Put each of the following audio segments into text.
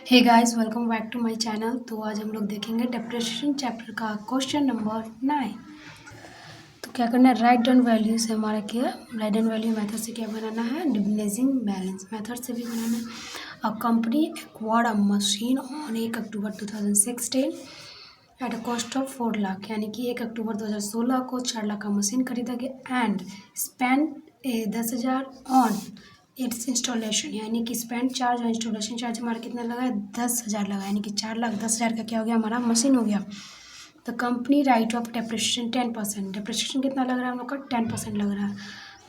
Hey guys, welcome back to my channel. तो आज हम लोग देखेंगे डेप्रिसिएशन चैप्टर का क्वेश्चन नंबर 9। तो क्या करना है, राइट डाउन वैल्यू से हमारा क्या, राइट डाउन वैल्यू मेथड से क्या बनाना है, डिविनिजिंग बैलेंस मेथड से भी बनाना है। A company acquired a machine on 1 October 2016 at a cost of 4 lakh, यानी कि 1 अक्टूबर 2016 को 4 लाख का मशीन खरीदा गया and spend 10,000 on it's installation, यानी कि स्पेंड चार्ज और इंस्टॉलेशन चार्ज हमारा कितना लगा है, 10,000 लगा, यानी कि 4,10,000 का क्या हो गया, हमारा मशीन हो गया। The company right of depreciation 10%, depreciation कितना लग रहा है हम लोग का, 10% लग रहा है।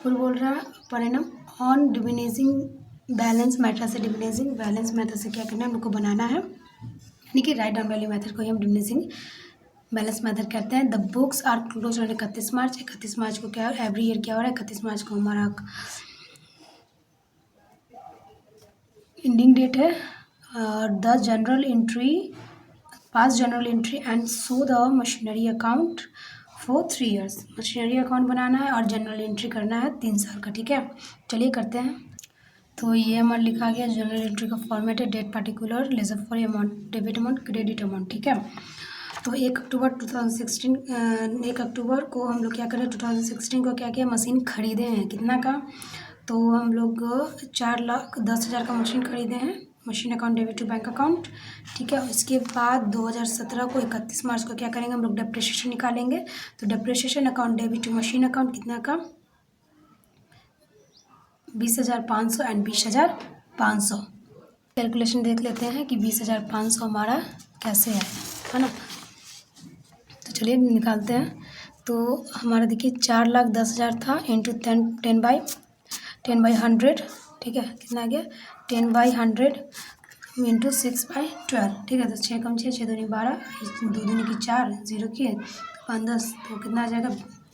फिर बोल रहा है परिणाम ऑन डिविनिजिंग बैलेंस मेथड से, डिविनिजिंग बैलेंस मेथड से क्या करना है हम लोग को बनाना है, यानी कि राइट डाउन वैल्यू मेथड को ही हम डिविनिजिंग बैलेंस मेथड कहते हैं। The books are close on 31 March, 31 March को क्या है, एवरी ईयर क्या हो रहा है, 31 मार्च को हमारा एंडिंग डेट है। The journal entry, pass journal entry and so the machinery account for 3 years, machinery account बनाना है और जनरल एंट्री करना है 3 साल का। ठीक है, चलिए करते हैं। तो ये हमारा लिखा गया, जनरल एंट्री का फॉर्मेट है date particular ledger folio amount, debit amount, credit amount. ठीक है, तो 1 अक्टूबर 2016, 1 अक्टूबर को हम लोग क्या करें, 2016 को क्या किया, मशीन खरीदे हैं, कितना का, तो हम लोग 4,10,000 का मशीन खरीदे हैं, machine account debit to bank account. ठीक है, उसके बाद 2017 को 31 मार्च को क्या करेंगे हम लोग, डेप्रिसिएशन निकालेंगे। तो depreciation account debit to machine account कितना का, 20,500 एंड 20,500। कैलकुलेशन देख लेते हैं कि 20,500 हमारा कैसे है ना। तो चलिए निकालते हैं। तो हमारा देखिए 4,10,000 था इंटू 10/100। ठीक है, कितना आ गया, 10/100 इंटू 6/12। ठीक है, तो 6 कम 6, 6 दूनी 12, 2 दूनी की 4, 0 की 5 10, तो कितना आ जाएगा,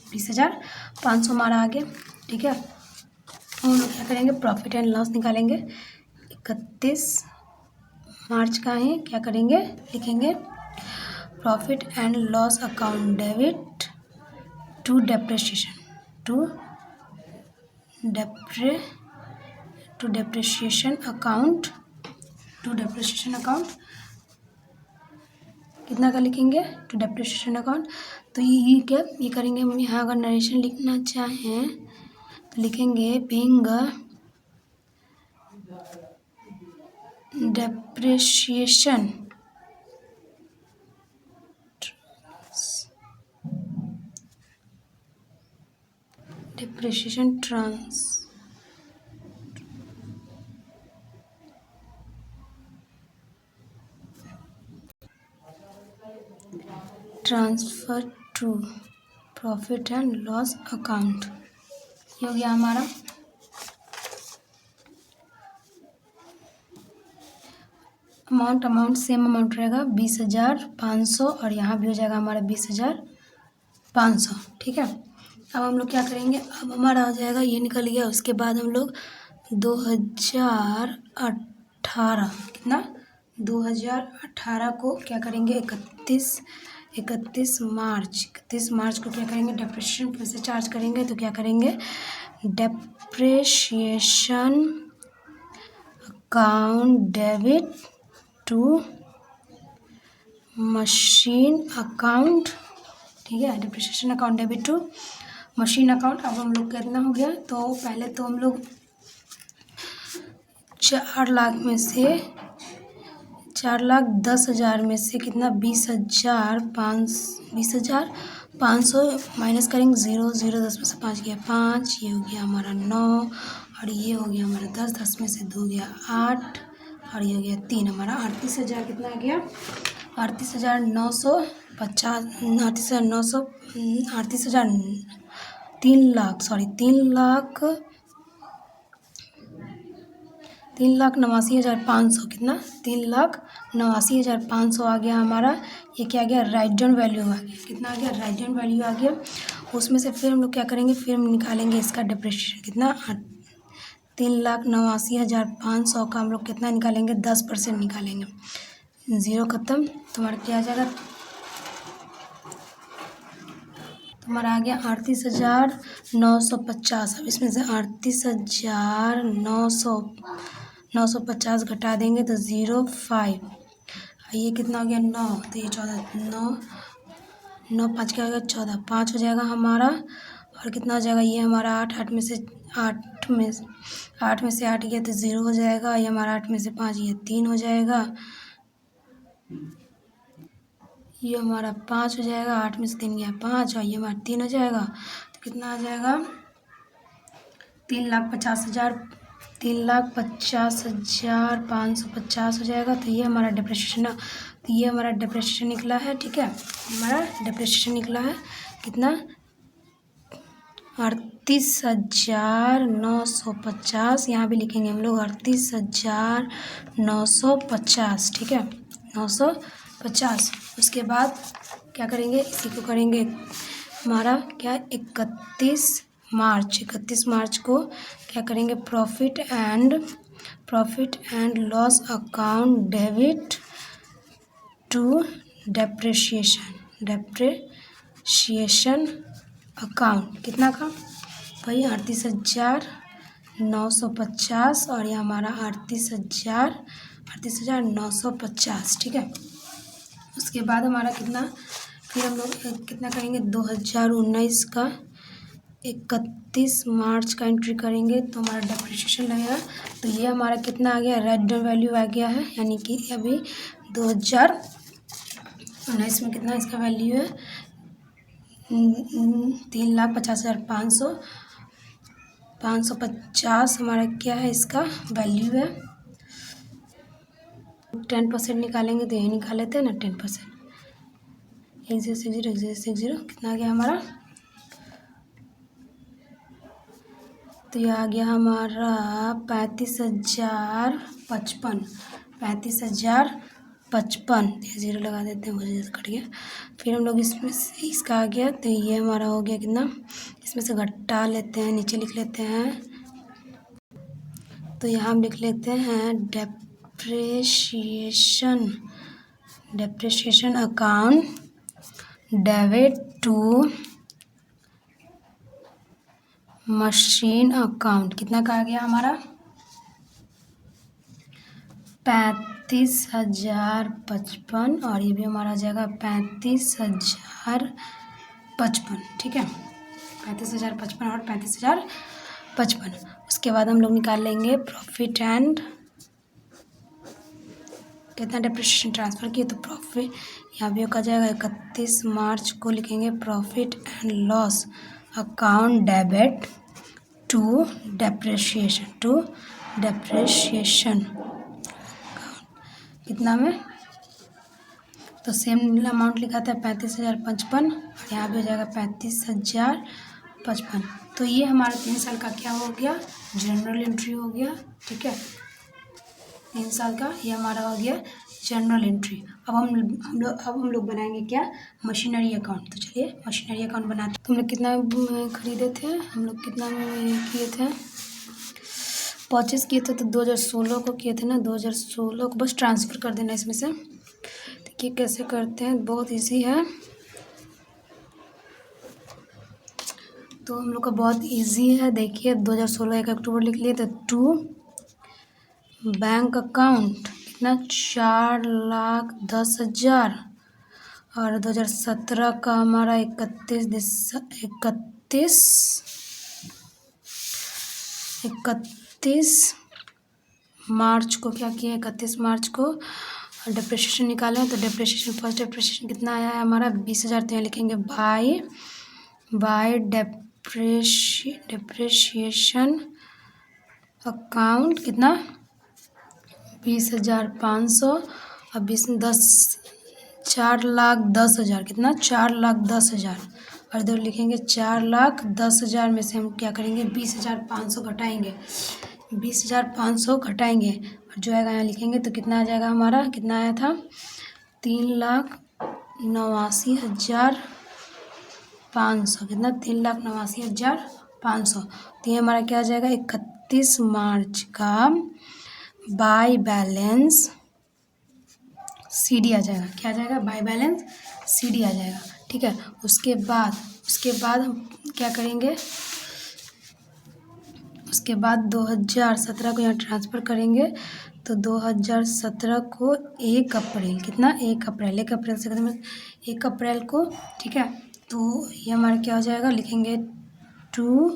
20,500 हमारा आ गया। ठीक है, हम लोग क्या करेंगे, प्रॉफिट एंड लॉस निकालेंगे। 31 मार्च का है, क्या करेंगे, लिखेंगे profit and loss account debit to depreciation, to depreciation account, to depreciation account कितना का लिखेंगे, टू डेप्रिसिएशन अकाउंट। तो ये क्या, ये करेंगे हम यहाँ, अगर नरेशन लिखना चाहें तो लिखेंगे being depreciation transfer to profit and loss account, ये हो गया हमारा। अमाउंट सेम अमाउंट रहेगा 20,500, और यहाँ भी हो जाएगा हमारा 20,500। ठीक है, अब हम लोग क्या करेंगे, अब हमारा आ जाएगा, ये निकल गया। उसके बाद हम लोग 2018, कितना, 2018 को क्या करेंगे, 31 मार्च को क्या करेंगे, डेप्रिसिएशन फिर से चार्ज करेंगे। तो क्या करेंगे, depreciation account debit to machine account. ठीक है, depreciation account debit to machine account. अब हम लोग कितना हो गया, तो पहले तो हम लोग 4,10,000 में से कितना, 20,500 माइनस करेंगे, 0 0 10 में से 5 गया 5, ये हो गया हमारा 9, और ये हो गया हमारा 10, 10 में से 2 गया 8, और ये हो गया 3, हमारा 38,000 कितना आ गया, 38,950, 38,900, 38,000, 3,89,500, कितना, 3,89,500 आ गया हमारा। ये क्या आ गया, राइट डाउन वैल्यू आ गया, कितना आ गया, राइट डाउन वैल्यू आ गया। उसमें से फिर हम लोग क्या करेंगे, फिर हम निकालेंगे इसका डेप्रिसिएशन, कितना, 3,89,500 का हम लोग कितना निकालेंगे, 10% निकालेंगे, 0 खत्म, तुम्हारा क्या आ जाएगा, तुम्हारा आ गया 38,950। अब इसमें से 38,950 950 घटा देंगे तो 05। ये कितना हो गया 9, तो ये 14, 9 5 क्या हो गया 14, 5 हो जाएगा हमारा। और कितना हो जाएगा ये हमारा 8, 8 में से 8 गया तो 0 हो जाएगा। ये हमारा 8 में से 5 ये 3 हो जाएगा। ये हमारा 5 हो जाएगा, 8 में से 3 गया 5 और ये हमारा 3 हो जाएगा। तो कितना आ जाएगा 3,50,000, 3,50,550 हो जाएगा। तो ये हमारा डिप्रेशिएशन निकला है। ठीक है, हमारा डिप्रेशिएशन निकला है कितना 38,950। यहाँ भी लिखेंगे हम लोग 38,950। ठीक है 950। उसके बाद क्या करेंगे, इसी को करेंगे हमारा क्या 31 मार्च को क्या करेंगे profit and loss account debit to depreciation account. कितना का भाई 38,950 और ये हमारा 38,950। ठीक है, उसके बाद हमारा कितना, फिर हम लोग कितना करेंगे 2019 का 31 मार्च का एंट्री करेंगे तो हमारा डेप्रिसिएशन लगेगा। तो ये हमारा कितना आ गया राइट डाउन वैल्यू आ गया है, यानी कि अभी 2019 में कितना इसका वैल्यू है 3,50,550 हमारा क्या है इसका वैल्यू है। 10% निकालेंगे तो यही निकाल लेते हैं ना 10%। 1060 कितना आ गया हमारा, तो ये आ गया हमारा 35,055। ये 0 लगा देते हैं, मुझे कट गया। फिर हम लोग इसमें से इसका आ गया तो ये हमारा हो गया कितना, इसमें से घटा लेते हैं, नीचे लिख लेते हैं। तो यहाँ हम लिख लेते हैं depreciation account debit to machine account. कितना का आ गया हमारा 35,055 और ये भी हमारा आ जाएगा 35,055। ठीक है 35,055 और 35,055। उसके बाद हम लोग निकाल लेंगे प्रॉफिट एंड कितना डेप्रिसिएशन ट्रांसफ़र किए तो प्रॉफिट यहाँ भी का जाएगा 31 मार्च को लिखेंगे profit and loss account debit to depreciation कितना में, तो सेम अमाउंट लिखा था 35,055 और यहाँ भी हो जाएगा 35,055। तो ये हमारा 3 साल का क्या हो गया जनरल एंट्री हो गया। ठीक है 3 साल का ये हमारा हो गया जनरल एंट्री। अब हम लोग बनाएंगे क्या मशीनरी अकाउंट। तो चलिए मशीनरी अकाउंट बनाते। तो हम लोग कितना खरीदे थे, हम लोग कितना में किए थे परचेज़ किए थे, तो 2016 को किए थे ना, 2016 को बस ट्रांसफ़र कर देना इसमें से। देखिए कैसे करते हैं, बहुत इजी है। तो हम लोग का बहुत इजी है। देखिए 2016 1 अक्टूबर लिख लिए तो टू बैंक अकाउंट कितना 4,10,000 और 2017 का हमारा 31 मार्च को क्या किया 31 मार्च को डेप्रिसिएशन निकालें। तो डेप्रिसिएशन फर्स्ट डेप्रिसिएशन कितना आया है हमारा 20,000। तो यहाँ लिखेंगे बाय डेप्रिसिएशन अकाउंट कितना 20,500 और 4,10,000 कितना 4,10,000 और इधर लिखेंगे 4,10,000 में से हम क्या करेंगे 20,500 घटाएंगे। 20,500 घटाएंगे और जो आएगा यहाँ लिखेंगे तो कितना आ जाएगा हमारा, कितना आया था 3,89,500 कितना 3,89,500। तो ये हमारा क्या आ जाएगा 31 मार्च का बाय बैलेंस CD आ जाएगा। क्या आ जाएगा बाय बैलेंस CD आ जाएगा। ठीक है उसके बाद हम क्या करेंगे, उसके बाद 2017 को यहाँ ट्रांसफ़र करेंगे तो 2017 को 1 अप्रैल, कितना 1 अप्रैल, 1 अप्रैल से मतलब 1 अप्रैल को, ठीक है। तो ये हमारा क्या हो जाएगा, लिखेंगे टू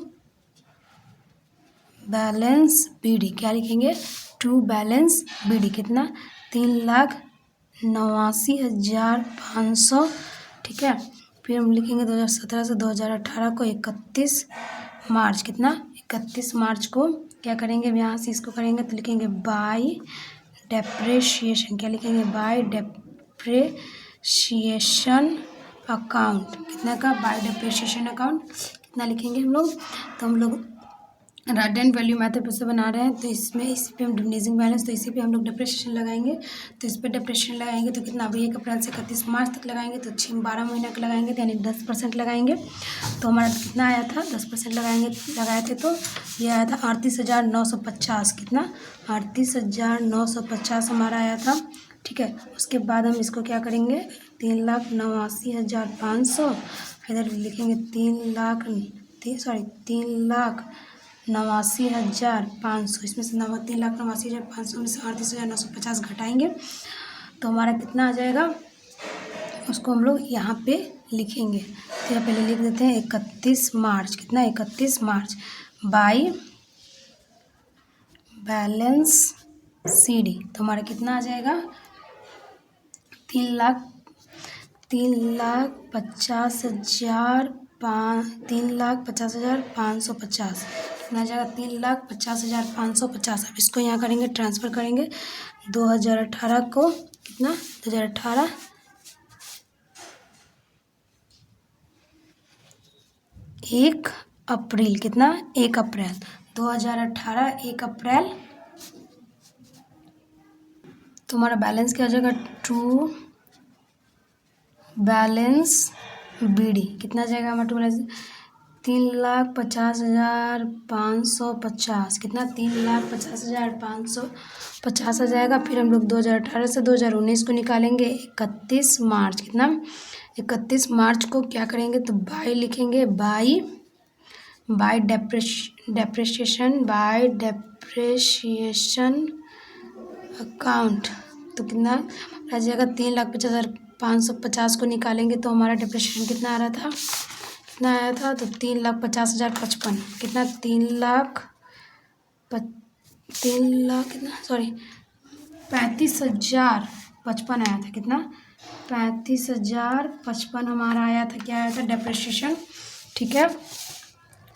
बैलेंस BD, क्या लिखेंगे, टू बैलेंस BD, कितना 3,89,500, ठीक है। फिर हम लिखेंगे 2017 से 2018 को 31 मार्च, कितना 31 मार्च को क्या करेंगे, यहाँ से इसको करेंगे तो लिखेंगे बाय डेप्रेशिएशन, क्या लिखेंगे, बाय डेप्रेशिएशन अकाउंट, कितना का, बाय डेप्रेशिएशन अकाउंट कितना लिखेंगे हम लोग। तो हम लोग राइट एंड वैल्यू मेथड पर से बना रहे हैं, तो इसमें इस पे हम डिक्रीजिंग बैलेंस, तो इसी पे हम लोग डेप्रेशिएशन लगाएंगे। तो इस पर डेप्रेशिएशन लगाएंगे तो कितना, अभी 1 अप्रैल से 31 मार्च तक लगाएंगे तो 12 महीना का लगाएंगे, तो यानी 10% लगाएंगे। तो हमारा कितना आया था, 10% लगाए थे तो ये आया था 38,950, कितना 38,950 हमारा आया था, ठीक है। उसके बाद हम इसको क्या करेंगे, 3,89,500, इधर लिखेंगे 3,89,500, इसमें से 3,89,500 में से 38,950 घटाएंगे तो हमारा कितना आ जाएगा, उसको हम लोग यहाँ पे लिखेंगे। तो यहाँ पहले लिख देते हैं 31 मार्च, कितना 31 मार्च बाय बैलेंस CD, तो हमारा कितना आ जाएगा, 3,50,500, 3,50,550, कितना आ जाएगा, 3,50,550। अब इसको यहाँ करेंगे, ट्रांसफ़र करेंगे 2018 को, कितना 2018 1 अप्रैल, कितना 1 अप्रैल 2018 1 अप्रैल, तो हमारा बैलेंस क्या हो जाएगा, टू बैलेंस BD, कितना जाएगा हमारा टू बैलेंस, 3,50,550, कितना 3,50,550 आ जाएगा। फिर हम लोग 2018 से 2019 को निकालेंगे 31 मार्च, कितना 31 मार्च को क्या करेंगे, तो बाय लिखेंगे, बाय डेप्रेशिएशन अकाउंट, तो कितना आ जाएगा, 3,50,550 को निकालेंगे तो हमारा डेप्रेशिएशन कितना आ रहा था, कितना आया था, तो 3,50,055, कितना 35,055 आया था, कितना 35,055 हमारा आया था, क्या आया था, डेप्रेशिएशन, ठीक है।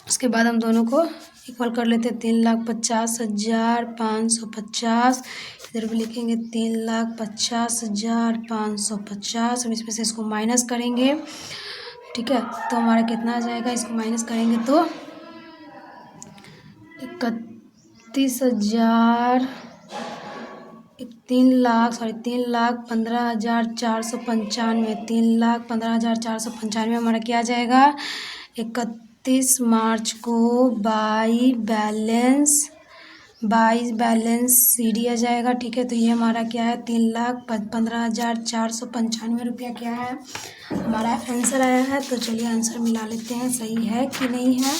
उसके बाद हम दोनों को इक्वल कर लेते हैं, 3,50,550, इधर भी लिखेंगे 3,50,550, हम इसमें से इसको माइनस करेंगे, ठीक है। तो हमारा कितना आ जाएगा, इसको माइनस करेंगे तो 3,15,495, 3,15,495 हमारा क्या आ जाएगा, 31 मार्च को बाई बैलेंस CD आ जाएगा, ठीक है। तो ये हमारा क्या है, 3,15,495 रुपया क्या है, हमारा आंसर आया है। तो चलिए आंसर मिला लेते हैं, सही है कि नहीं है।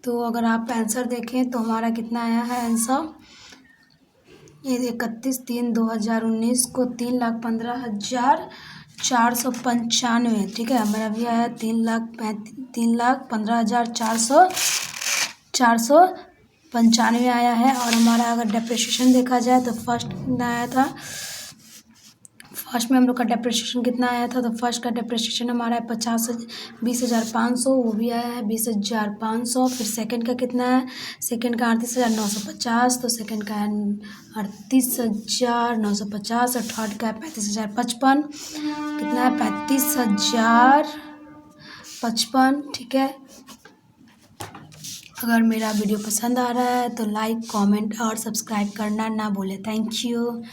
तो अगर आप आंसर देखें तो हमारा कितना आया है आंसर, ये 31/3/2019 को 3,15,495, ठीक है। हमारा भी आया 3,15,495 आया है। और हमारा अगर डेप्रिसिएशन देखा जाए तो फर्स्ट कितना आया था, फर्स्ट में हम लोग का डेप्रिसिएशन कितना आया था, तो फर्स्ट का डेप्रिसिएशन हमारा है 20,500, वो भी आया है 20,500। फिर सेकंड का कितना है, सेकंड का 38,950, तो सेकंड का है 38,950। और थर्ड का है 35,055, कितना है 35,055, ठीक है। अगर मेरा वीडियो पसंद आ रहा है तो लाइक, कमेंट और सब्सक्राइब करना ना भूलें। Thank you.